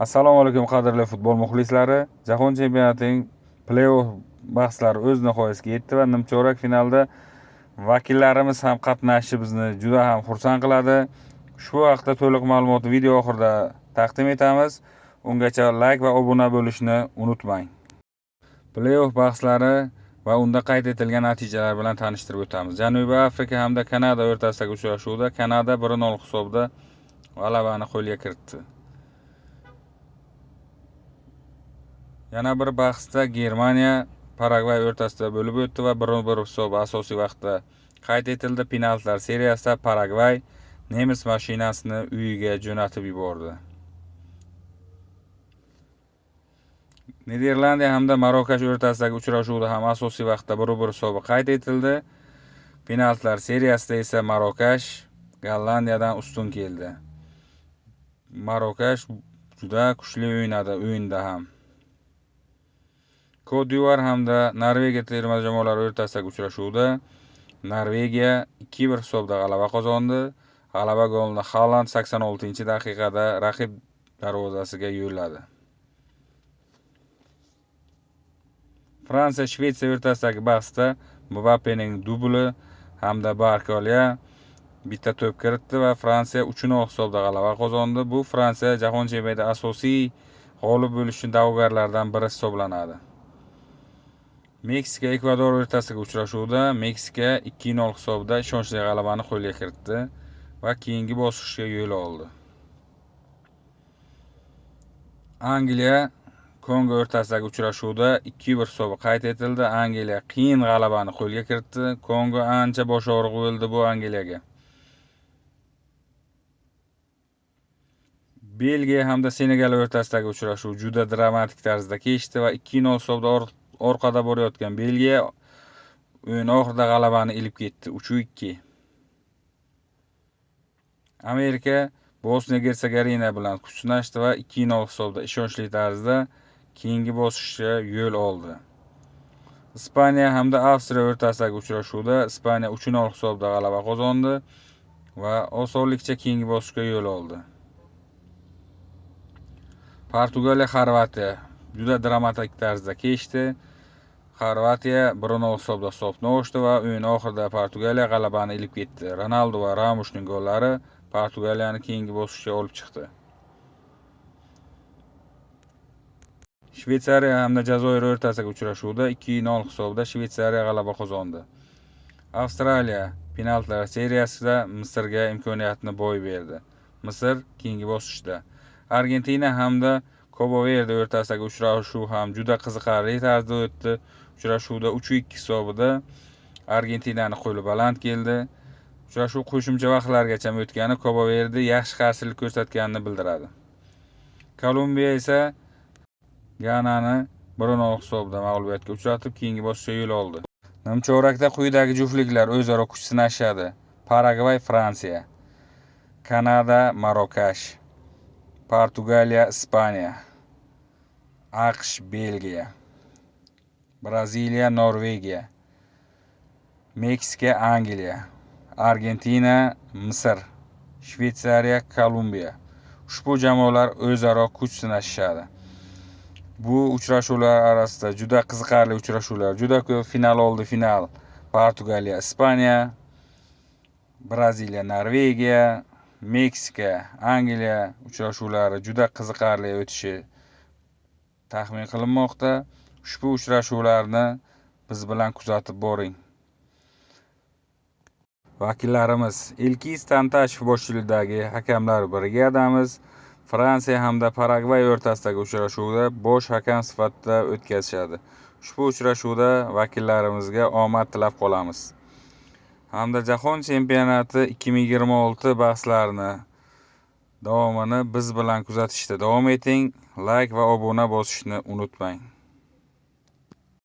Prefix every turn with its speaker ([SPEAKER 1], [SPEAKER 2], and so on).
[SPEAKER 1] Assalomu alaykum qadrli futbol muxlislari. Jahon chempionatining play-off bahslari o'z nihoyasiga yetdi va nimchorak finalda vakillarimiz ham qatnashishi bizni juda ham xursand qiladi. Ushbu haqda to'liq ma'lumotni video oxirida taqdim etamiz. Ungacha like va obuna bo'lishni unutmang. Play-off bahslari va unda qayd etilgan natijalar bilan tanishtirib o'tamiz. Janubiy Afrika hamda Kanada o'rtasidagi uchrashuvda Kanada 1-0 hisobda g'alabani qo'lga kiritdi. Yana bir bahsda Germaniya Paragvay o'rtasida bo'lib o'tdi va 1-1 hisob asosiy vaqtda qayd etildi. Penaltilar seriyasida Paragvay nemis mashinasini uyiga jo'natib yubordi. Niderlandiya hamda Marokash o'rtasidagi uchrashuvda ham asosiy vaqtda 1-1 hisob qayd etildi. Penaltilar seriyasida esa Marokash Gollandiyadan ustun keldi. Marokash juda kuchli o'ynadi o'yinda ham. Côte d'Ivoire hamda Norvegiya terma jamoalari o'rtasidagi uchrashuvda Norvegiya 2-1 hisobda g'alaba qozondi. G'alaba golini Haaland 86-daqiqada raqib darvozasiga yo'lladi. Fransiya Shvetsiya o'rtasidagi bahsda Mbappening dubli hamda Barkolya bitta to'p kiritdi va Fransiya 3-0 hisobda g'alaba qozondi. Bu Fransiya jahon chempionatida asosiy g'olib bo'lish da'vogarlaridan biri hisoblanadi. Meksika Ekvador o'rtasidagi uchrashuvda Meksika 2-0 hisobda ishonchli g'alabani qo'lga kiritdi va keyingi bosqichga yo'l oldi. Angliya Kongo o'rtasidagi uchrashuvda 2-1 hisob qayd etildi. Angliya qiyin g'alabani qo'lga kiritdi. Kongo ancha bosh og'rig'i bo'ldi bu Angliyaga. Belgiya hamda Senegal o'rtasidagi uchrashuv juda dramatik tarzda kechdi va 2-0 hisobda orqada borayotgan Belgiya o'yin oxirida g'alabani ilib ketdi 3-2. Amerika Bosniya-Gersegovina bilan kuch sinashdi va 2-0 hisobda ishonchli tarzda keyingi bosqichga yo'l oldi. Ispaniya hamda Avstriya o'rtasidagi uchrashuvda Ispaniya 3-0 hisobda g'alaba qozondi va osonlikcha keyingi bosqichga yo'l oldi. Portugaliya Xorvatiya juda dramatik tarzda kechdi. Xorvatiya 1-0 hisobni ochdi va o'yin oxirida Portugaliya g'alabani ilib ketdi. Ronaldo va Ramusning gollari Portugaliyani keyingi bosqichga olib chiqdi. Shveysariya hamda Jazoir o'rtasidagi uchrashuvda 2-0 hisobda Shveysariya g'alaba qozondi. Avstraliya penaltilar seriyasida Misrga imkoniyatni boy berdi. Misr keyingi bosqichda. Argentina hamda Cabo Verde o'rtasidagi uchrashuv ham juda qiziqarli tarzda o'tdi. Uchrashuvda 3-2 hisobida Argentinani qo'li baland keldi. Uchrashuv qo'shimcha vaqtlargacha o'tgani Cabo Verde yaxshi qarshilik ko'rsatganini bildiradi. Kolumbiya esa Ganani 1-0 hisobda mag'lubiyatga uchratib, keyingi bosqichga yo'l oldi. Nimchorakda quyidagi juftliklar o'zaro kuch sinashadi. Paragvay Fransiya, Kanada Marokash, Portugaliya Ispaniya, AQSh Belgiya, Braziliya Norvegiya, Meksika Angliya, Argentina Misr, Shveysariya Kolumbiya. Ushbu jamoalar o'zaro kuch sinashadi. Bu uchrashuvlar orasida juda qiziqarli uchrashuvlar, juda ko'p final oldi final. Portugaliya Ispaniya, Braziliya Norvegiya, Meksika Angliya uchrashuvlari juda qiziqarli o'tishi taxmin qilinmoqda. Ushbu uchrashuvlarni biz bilan kuzatib boring. Vakillarimiz Ilgiz Tantashev boshchiligidagi hakamlar brigadamiz Fransiya hamda Paragvay o'rtasidagi uchrashuvda bosh hakam sifatida o'tkazishadi. Ushbu uchrashuvda vakillarimizga omad tilab qolamiz. Hamda Jahon chempionati 2026 bahslarini davomini biz bilan kuzatishda davom eting. Like va obuna bosishni unutmang.